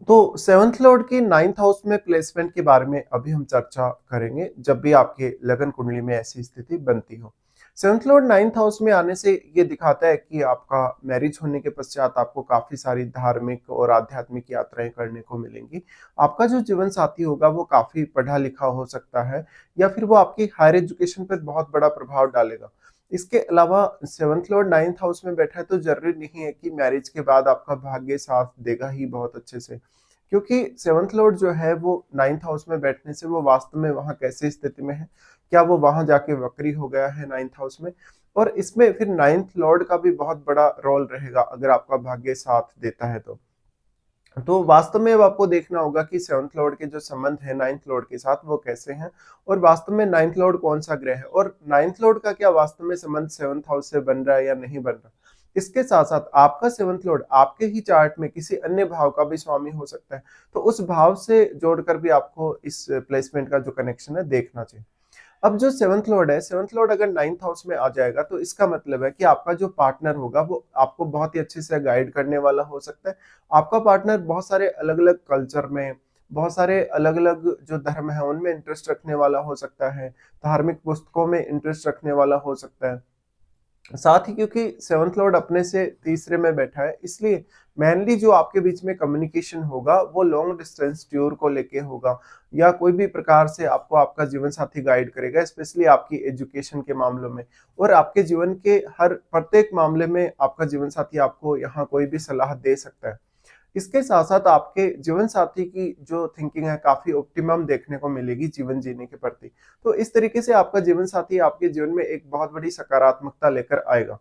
तो seventh Lord की ninth house में प्लेसमेंट के बारे में अभी हम चर्चा करेंगे जब भी आपके लगन कुंडली में ऐसी स्थिति बनती हो। सेवंथ लॉर्ड नाइन्थ हाउस में आने से ये दिखाता है कि आपका मैरिज होने के पश्चात आपको काफी सारी धार्मिक और आध्यात्मिक यात्राएं करने को मिलेंगी। आपका जो जीवन साथी होगा वो काफी पढ़ा लिखा हो सकता है या फिर वो आपकी हायर एजुकेशन पर बहुत बड़ा प्रभाव डालेगा। इसके अलावा सेवंथ लॉर्ड नाइन्थ हाउस में बैठा है तो जरूरी नहीं है कि मैरिज के बाद आपका भाग्य साथ देगा ही बहुत अच्छे से, क्योंकि सेवंथ लॉर्ड जो है वो नाइन्थ हाउस में बैठने से वो वास्तव में वहाँ कैसी स्थिति में है, क्या वो वहाँ जाके वक्री हो गया है नाइन्थ हाउस में। और इसमें फिर नाइन्थ लॉर्ड का भी बहुत बड़ा रोल रहेगा अगर आपका भाग्य साथ देता है तो वास्तव में अब आपको देखना होगा कि सेवंथ लॉर्ड के जो संबंध है नाइन्थ लॉर्ड के साथ वो कैसे हैं और वास्तव में नाइन्थ लॉर्ड कौन सा ग्रह है और नाइन्थ लॉर्ड का क्या वास्तव में संबंध सेवंथ हाउस से बन रहा है या नहीं बन रहा। इसके साथ साथ आपका सेवंथ लॉर्ड आपके ही चार्ट में किसी अन्य भाव का भी स्वामी हो सकता है, तो उस भाव से जोड़कर भी आपको इस प्लेसमेंट का जो कनेक्शन है देखना चाहिए। अब जो सेवंथ लॉर्ड है, सेवंथ लॉर्ड अगर नाइन्थ हाउस में आ जाएगा तो इसका मतलब है कि आपका जो पार्टनर होगा वो आपको बहुत ही अच्छे से गाइड करने वाला हो सकता है। आपका पार्टनर बहुत सारे अलग-अलग कल्चर में, बहुत सारे अलग-अलग जो धर्म है उनमें इंटरेस्ट रखने वाला हो सकता है, धार्मिक पुस्तकों में इंटरेस्ट रखने वाला हो सकता है। साथ ही क्योंकि सेवंथ लॉर्ड अपने से तीसरे में बैठा है, इसलिए मेनली जो आपके बीच में कम्युनिकेशन होगा वो लॉन्ग डिस्टेंस टूर को लेके होगा या कोई भी प्रकार से आपको आपका जीवन साथी गाइड करेगा, स्पेशली आपकी एजुकेशन के मामलों में। और आपके जीवन के हर प्रत्येक मामले में आपका जीवन साथी आपको यहाँ कोई भी सलाह दे सकता है। इसके साथ-साथ आपके जीवन साथी की जो थिंकिंग है काफ़ी ऑप्टिमम देखने को मिलेगी जीवन जीने के प्रति। तो इस तरीके से आपका जीवन साथी आपके जीवन में एक बहुत बड़ी सकारात्मकता लेकर आएगा।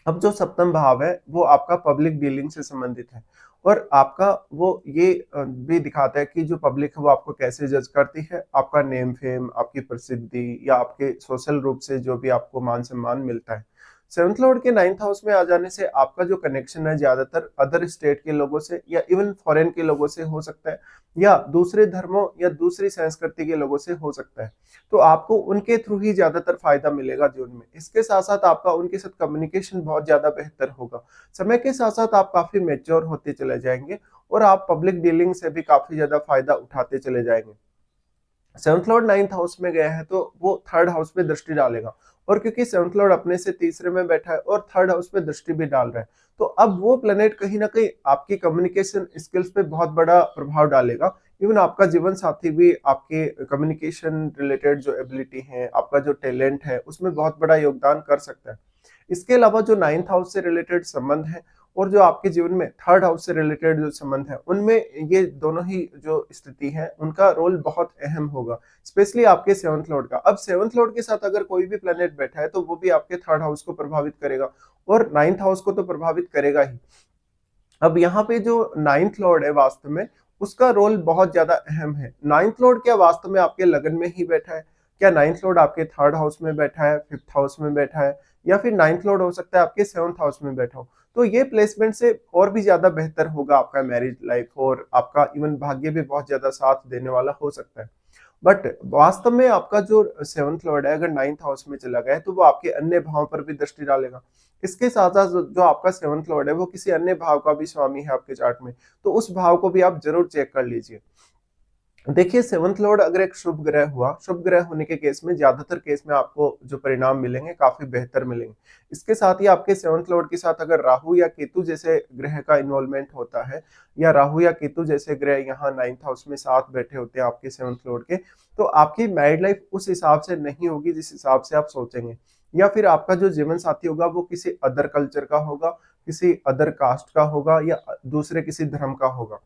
अब जो सप्तम भाव है वो आपका पब्लिक डीलिंग से संबंधित है और आपका वो ये भी दिखाता है कि जो पब्लिक है वो आपको कैसे जज करती है, आपका नेम फेम, आपकी प्रसिद्धि या आपके सोशल रूप से जो भी आपको मान सम्मान मिलता है। सेवंथ लॉर्ड के नाइन्थ हाउस में आ जाने से आपका जो कनेक्शन है ज्यादातर अदर स्टेट के लोगों से या इवन फॉरेन के लोगों से हो सकता है या दूसरे धर्मों या दूसरी संस्कृति के लोगों से हो सकता है। तो आपको उनके थ्रू ही ज्यादातर फायदा मिलेगा जीवन में। इसके साथ साथ आपका उनके साथ कम्युनिकेशन बहुत ज्यादा बेहतर होगा। समय के साथ साथ आप काफी मेच्योर होते चले जाएंगे और आप पब्लिक डीलिंग से भी काफी ज्यादा फायदा उठाते चले जाएंगे। सेवंथ लॉर्ड नाइन्थ हाउस में गया है तो वो थर्ड हाउस पे दृष्टि डालेगा और क्योंकि सेवंथ लॉर्ड अपने से तीसरे में बैठा है और थर्ड हाउस पे दृष्टि भी डाल रहा है, तो अब वो प्लेनेट कहीं ना कहीं आपकी कम्युनिकेशन स्किल्स पे बहुत बड़ा प्रभाव डालेगा। इवन आपका जीवन साथी भी आपके कम्युनिकेशन रिलेटेड जो एबिलिटी है, आपका जो टैलेंट है उसमें बहुत बड़ा योगदान कर सकता है। इसके अलावा जो नाइन्थ हाउस से रिलेटेड संबंध है और जो आपके जीवन में थर्ड हाउस से रिलेटेड जो संबंध है उनमें ये दोनों ही जो स्थिति है उनका रोल बहुत अहम होगा, स्पेशली आपके सेवंथ लॉर्ड का। अब सेवंथ लॉर्ड के साथ अगर कोई भी प्लेनेट बैठा है तो वो भी आपके थर्ड हाउस को प्रभावित करेगा और नाइन्थ हाउस को तो प्रभावित करेगा ही। अब यहाँ पे जो नाइन्थ लॉर्ड है वास्तव में उसका रोल बहुत ज्यादा अहम है। नाइन्थ लॉर्ड क्या वास्तव में आपके लगन में ही बैठा है, क्या नाइन्थ लॉर्ड आपके थर्ड हाउस में बैठा है, फिफ्थ हाउस में बैठा है या फिर नाइन्थ लॉर्ड हो सकता है आपके सेवंथ हाउस में बैठा हो। तो ये प्लेसमेंट से और भी ज्यादा बेहतर होगा आपका मैरिज लाइफ और आपका इवन भाग्य भी बहुत ज्यादा साथ देने वाला हो सकता है। बट वास्तव में आपका जो सेवंथ लॉर्ड है अगर नाइन्थ हाउस में चला गया है तो वो आपके अन्य भाव पर भी दृष्टि डालेगा। इसके साथ साथ जो आपका सेवंथ लॉर्ड है वो किसी अन्य भाव का भी स्वामी है आपके चार्ट में, तो उस भाव को भी आप जरूर चेक कर लीजिए। देखिए सेवंथ लॉर्ड अगर एक शुभ ग्रह हुआ, शुभ ग्रह होने के केस में ज्यादातर केस में आपको जो परिणाम मिलेंगे काफी बेहतर मिलेंगे। इसके साथ ही आपके सेवंथ लॉर्ड के साथ अगर राहु या केतु जैसे ग्रह का इन्वॉल्वमेंट होता है या राहु या केतु जैसे ग्रह यहाँ नाइन्थ हाउस में साथ बैठे होते हैं आपके सेवंथ लॉर्ड के, तो आपकी मैरिड लाइफ उस हिसाब से नहीं होगी जिस हिसाब से आप सोचेंगे, या फिर आपका जो जीवन साथी होगा वो किसी अदर कल्चर का होगा, किसी अदर कास्ट का होगा या दूसरे किसी धर्म का होगा।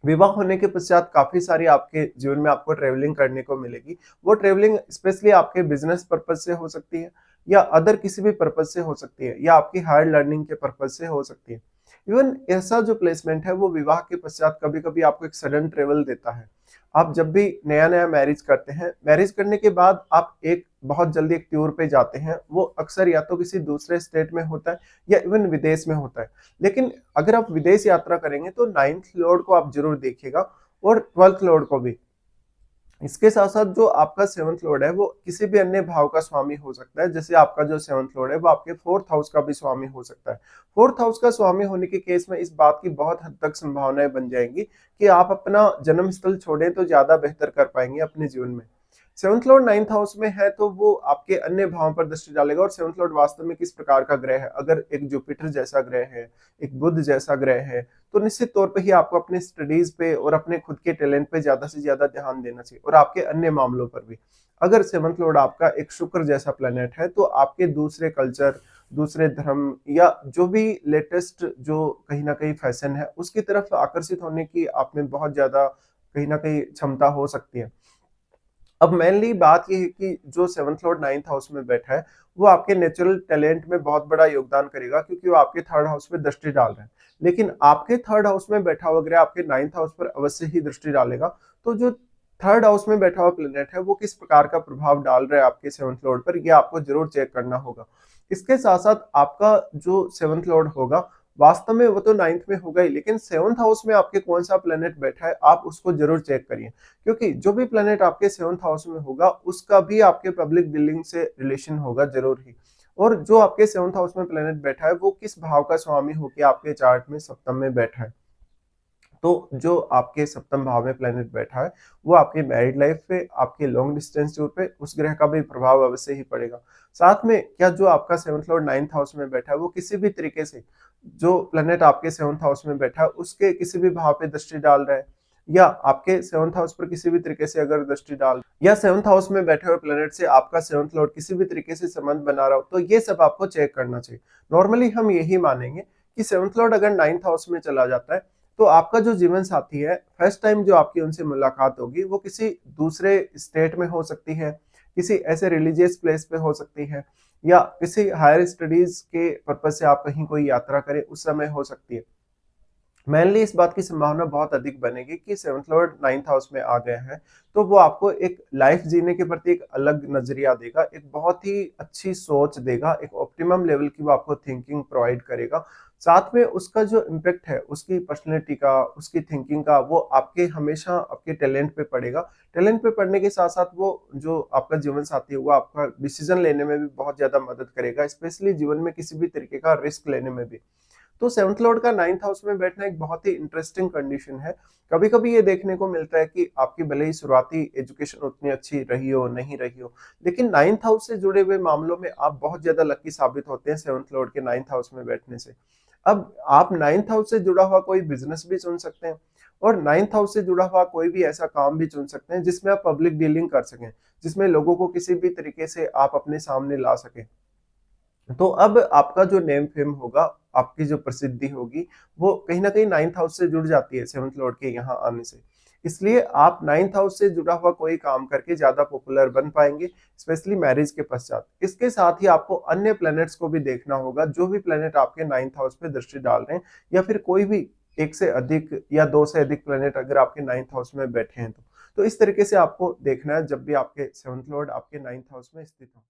विवाह होने के पश्चात काफी सारी आपके जीवन में आपको ट्रेवलिंग करने को मिलेगी। वो ट्रेवलिंग स्पेशली आपके बिजनेस पर्पज से हो सकती है या अदर किसी भी पर्पज से हो सकती है या आपकी हायर लर्निंग के पर्पज से हो सकती है। इवन ऐसा जो प्लेसमेंट है वो विवाह के पश्चात कभी कभी आपको एक सडन ट्रेवल देता है। आप जब भी नया नया मैरिज करते हैं, मैरिज करने के बाद आप एक बहुत जल्दी एक टूर पे जाते हैं, वो अक्सर या तो किसी दूसरे स्टेट में होता है या इवन विदेश में होता है। लेकिन अगर आप विदेश यात्रा करेंगे तो नाइन्थ लॉर्ड को आप जरूर देखिएगा और ट्वेल्थ लॉर्ड को भी। इसके साथ-साथ जो आपका 7th लॉर्ड है, वो किसी भी अन्य भाव का स्वामी हो सकता है। जैसे आपका जो 7th लॉर्ड है, वो आपके 4th हाउस का भी स्वामी हो सकता है। 4th हाउस का स्वामी होने के केस में इस बात की बहुत हद तक संभावनाएँ बन जाएँगी कि आप अपना जन्म स्थल छोड़ें तो ज़्यादा बेहतर कर पाएँगे अपने जीवन में। 7th लॉर्ड 9th हाउस में है तो वो आपके अन्य भावों पर दृष्टि डालेगा और 7th लॉर्ड वास्तव में किस प्रकार का ग्रह है। अगर एक जुपिटर जैसा ग्रह है, एक बुध जैसा ग्रह है, तो निश्चित तौर पे ही आपको अपने स्टडीज पे और अपने खुद के टैलेंट पे ज्यादा से ज्यादा ध्यान देना चाहिए और आपके अन्य मामलों पर भी। अगर 7th लॉर्ड आपका एक शुक्र जैसा प्लेनेट है तो आपके दूसरे कल्चर, दूसरे धर्म या जो भी लेटेस्ट जो कहीं ना कहीं फैशन है उसकी तरफ आकर्षित होने की आप में बहुत ज्यादा कहीं ना कहीं क्षमता हो सकती है। अब मेनली बात ये है कि जो 7th लॉर्ड 9th हाउस में बैठा है, वो आपके नेचुरल टैलेंट में बहुत बड़ा योगदान करेगा क्योंकि वो आपके 3rd हाउस में दृष्टि डाल रहे हैं। लेकिन आपके 3rd हाउस में बैठा हुआ ग्रह आपके 9th हाउस पर अवश्य ही दृष्टि डालेगा। तो जो 3rd हाउस में बैठा हुआ प्लैनेट है, वो किस प्रकार का प्रभाव डाल रहा है आपके 7th लॉर्ड पर, ये आपको ज़रूर चेक करना होगा। इसके साथ-साथ आपका जो 7th लॉर्ड होगा, वास्तव में वो तो 9th में होगा ही, लेकिन 7th हाउस में आपके कौन-सा प्लैनेट बैठा है, आप उसको ज़रूर चेक करिए। क्योंकि जो भी प्लैनेट आपके 7th हाउस में होगा, उसका भी आपके पब्लिक डीलिंग से रिलेशन होगा ज़रूर ही। और जो आपके 7th हाउस में प्लैनेट बैठा है, वो किस भाव का स्वामी होके आपके चार्ट में सप्तम में बैठा है। तो जो आपके सप्तम भाव में प्लैनेट बैठा है, वो आपकी मैरिड लाइफ पे, आपके लॉन्ग डिस्टेंस टूर पे उस ग्रह का भी प्रभाव अवश्य ही पड़ेगा। साथ में क्या जो आपका 7th लॉर्ड 9th हाउस में बैठा है, वो किसी भी तरीके से जो प्लैनेट आपके 7th हाउस में बैठा है, उसके किसी भी भाव पे दृष्टि डाल रहा है या आपके 7th हाउस पर किसी भी तरीके से अगर दृष्टि डाल या 7th हाउस में बैठे हुए प्लैनेट से आपका 7th लॉर्ड किसी भी तरीके से संबंध बना रहा हो, तो ये सब आपको चेक करना चाहिए। नॉर्मली हम यही मानेंगे कि 7th लॉर्ड अगर 9th हाउस में चला जाता है, तो आपका जो जीवन साथी है, फर्स्ट टाइम जो आपकी उनसे मुलाकात होगी, वो किसी दूसरे स्टेट में हो सकती है, किसी ऐसे रिलीजियस प्लेस पे हो सकती है या किसी हायर स्टडीज के पर्पज से आप कहीं कोई यात्रा करें, उस समय हो सकती है। मेनली इस बात की संभावना बहुत अधिक बनेगी कि 7th लॉर्ड 9th हाउस में आ गए हैं, तो वो आपको एक लाइफ जीने के प्रति एक अलग नज़रिया देगा, एक बहुत ही अच्छी सोच देगा, एक ऑप्टिमम लेवल की वो आपको थिंकिंग प्रोवाइड करेगा। साथ में उसका जो इम्पैक्ट है, उसकी पर्सनैलिटी का, उसकी थिंकिंग का, वो आपके हमेशा आपके टैलेंट पे पड़ेगा। टैलेंट पे पड़ने के साथ-साथ वो जो आपका जीवन साथी है, वो आपका डिसीज़न लेने में भी बहुत ज़्यादा मदद करेगा, स्पेशली जीवन में किसी भी तरीके का रिस्क लेने में भी। तो 7th लॉर्ड का 9th हाउस में बैठना एक बहुत ही इंटरेस्टिंग कंडीशन है। कभी-कभी ये देखने को मिलता है कि आपकी भले ही शुरुआती एजुकेशन उतनी अच्छी रही हो, नहीं रही हो, लेकिन 9th हाउस से जुड़े हुए मामलों में आप बहुत ज़्यादा लकी साबित होते हैं 7th लॉर्ड के 9th हाउस में बैठने से। अब आप 9th हाउस से जुड़ा हुआ कोई बिज़नेस भी चुन सकते हैं और 9th हाउस से जुड़ा हुआ कोई भी ऐसा काम भी चुन सकते हैं जिसमें आप पब्लिक डीलिंग कर सकें, जिसमें लोगों को किसी भी तरीके से आप अपने सामने ला सकें। तो अब आपका जो नेम फेम होगा, आपकी जो प्रसिद्धि होगी, वो कहीं न कहीं 9th हाउस से जुड़ जाती है 7th लॉर्ड के यहाँ आने से। इसलिए आप 9th हाउस से जुड़ा हुआ कोई काम करके ज़्यादा पॉपुलर बन पाएँगे, स्पेशली मैरिज के पश्चात। इसके साथ ही आपको अन्य प्लैनेट्स को भी देखना होगा, जो भी प्लैनेट आपके 9th हाउस पे दृष्टि डाल रहे हैं या फिर कोई भी 1 से अधिक या 2 से अधिक प्लैनेट अगर आपके 9th हाउस में बैठे हैं तो। तो इस तरीके से आपको देखना है जब भी आपके 7th लॉर्ड आपके 9th हाउस में स्थित हो।